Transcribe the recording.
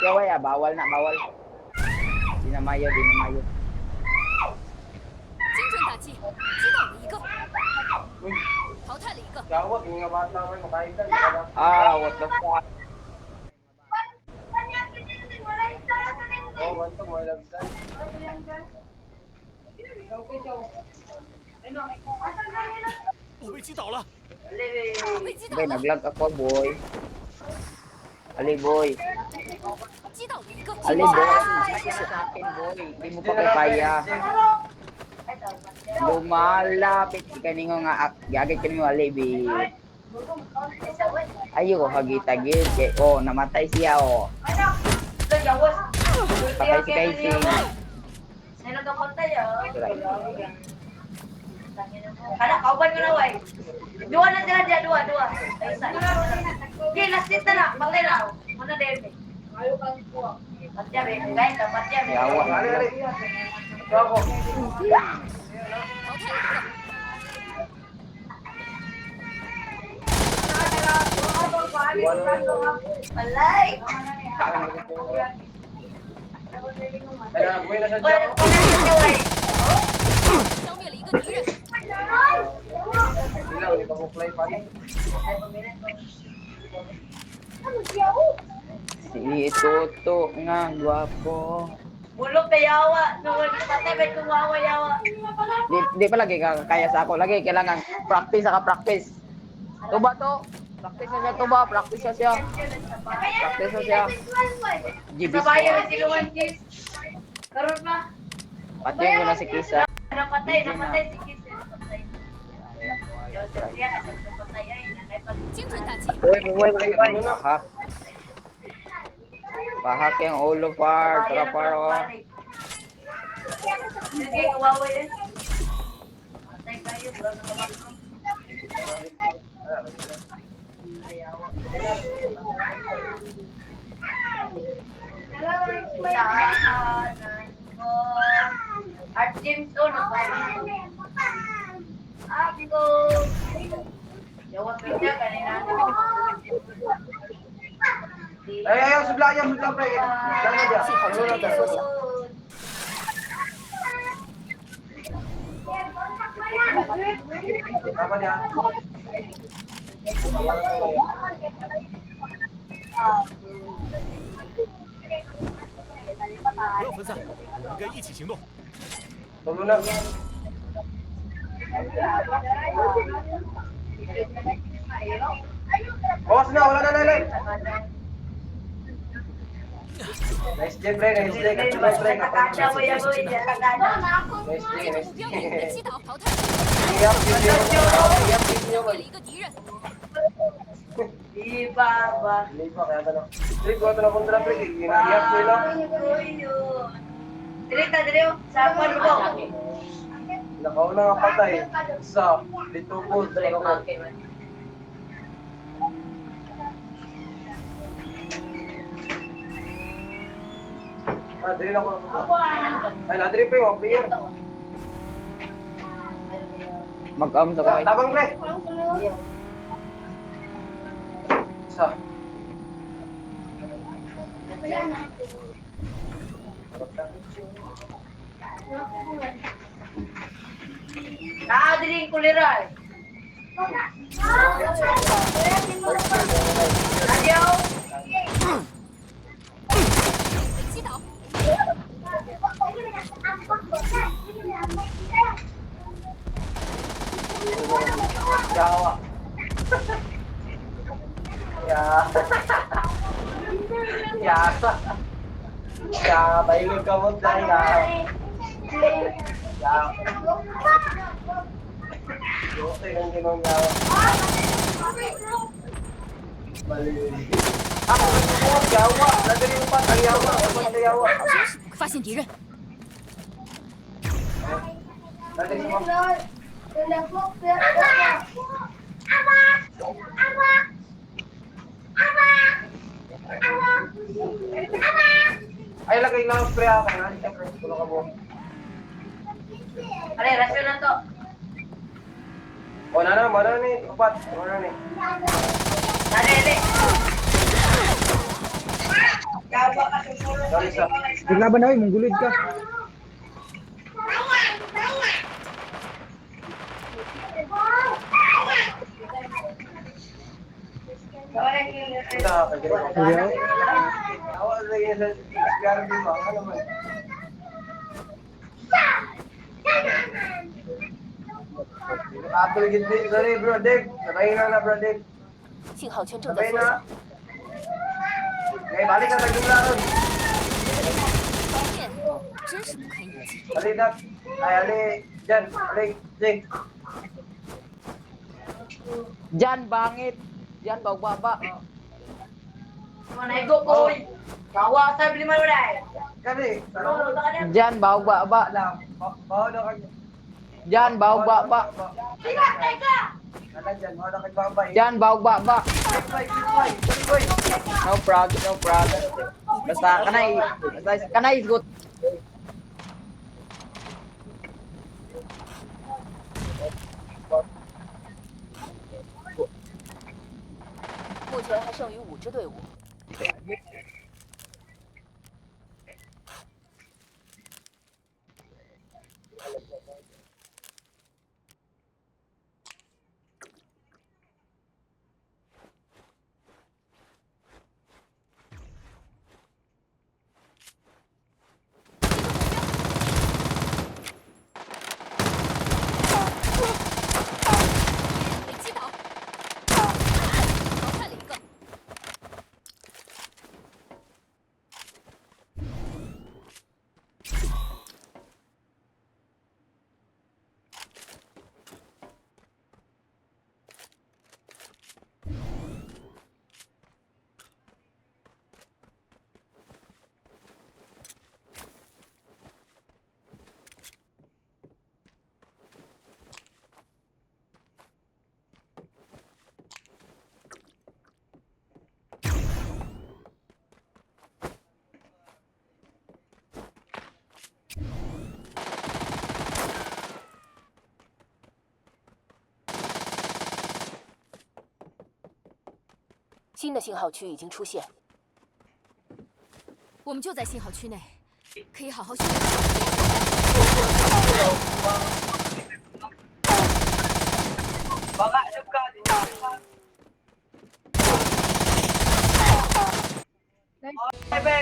Kaway bawal na, bawal. Dinamayo, dinamayo. 精准打击，击倒了一个，淘汰了一个。 Gawat, yung mga bata man, makaitan. What the fuck? Oh, manto, mga labsan. 我被击倒了。被击倒 Boy, 了， naglag ako, boy. Ali, boy. 击倒了一个。 Ali, boy. Kasi sa akin, boy. Hindi mo pa ko kaya. Lumalapit si kaningo nga. Gagay kaningo, ali, bi. Ayo, hagitagid. Oh, namatay siya, oh. Patay si Kaising. Sino ka patay ah? Kada kauban ko na way. Dua na sila dia, dua. Isa. Okay, last hit na na. Patay na. Muna din. Ayo kang kuha. Patya be, guys, patya be. Yawa. Bravo. 淘汰了一个。 Malay. Kaya, buhay na sa Wala Diyan. na way. 消灭了一个敌人， Sila, hindi pa mo play pa rin. Si Toto nga, gwapo. Bulok na yawa. Noon, patay ba kumawa yawa? Di pa lagi kaya sa ako. Lagi kailangan practice saka practice. Tuba to. Practice na siya tuba. Practice na siya. Practice na siya. Gibis Sa bayan ko. ng siluan, Kiss. Karoon pa. Pati ko na si Kisa. Napatay si Kiss. Napatay. Joseph yan, napatay ay. Nakay 精准打击， Bahak. Bahak yung ulo par. Tara par o. Sige, kawawa yan. Patay kayo, wala na kawawa. Art James to, Ako. Jawab kita kanina. Ay, sudlayan, pre. Dala na dyan. Ano na dyan? Tama niya. 不要分散，我们该一起行动。 Tulo na. Bawas na, wala na lelay. Nice day, pre. Nice day. Nice day. Kakanda mo yan, boy. Kakanda. Nice day, 目 nice 标已经被 day. 击倒，淘汰了一 Iyap, video. Iyap, 个， video. 消灭了一个敌人。 Di ba ba? Hindi pa, kaya tanong. Pre, kuha ito na kontra, pre. Ginagiyap nila. Dili ta, dili. Sa kwan mo. Nakauna nga patay. Sa dito po. Ah, dili na ko. Ay, nadiri pa yung player. Mag-am sa kay. Tabang, pre. Sa. Dili kuliray. Adiyo. 被击倒， Jawa. Ya. Ya. Ya, bailin ka mo dahil ya. Ya. Yote kang ginong yawa. Mali. Ako mo yawa, nadali mo pa ang yawa, ako na yawa. 发现敌人， Nadali mo. Ay, lagay lang spray ako na. Siyempre, tulong ka mo. Are, rasyon na to. O, mana ni? Upat, mana ni? Are, are. Sorry sa. Naglaban na oy, manggulid ka. Ito, kagaya. Kuya. Awa na yan sa iskara di ba? Ano man? Apple gindi. Sorry bro, Dick. Sabay na bro, Dick. 信号圈正在 Sabay 缩 na. 小， Ngayon, balik ka nagdula ron. 方面真是不堪一击。 Ali na. Ay, ali. Diyan. Ali. Dick. Diyan, bangit. Diyan, baba. Mana ego koy. Kawa sa bili man uday. Kani. Ano ta kada? Diyan, baba. Alam. Bawa na kanya. Diyan, baba. Tiga, tiga. Alam dyan. Bawa na kanya babay. Diyan, baba. Bye, bye, bye. No problem, no problem. Basta kanay is good. 目前还剩余5支队伍。被击倒，淘汰了一个。 新的信号区已经出现，我们就在信号区内，可以好好训练。 Baka, ano ka? Ay, be,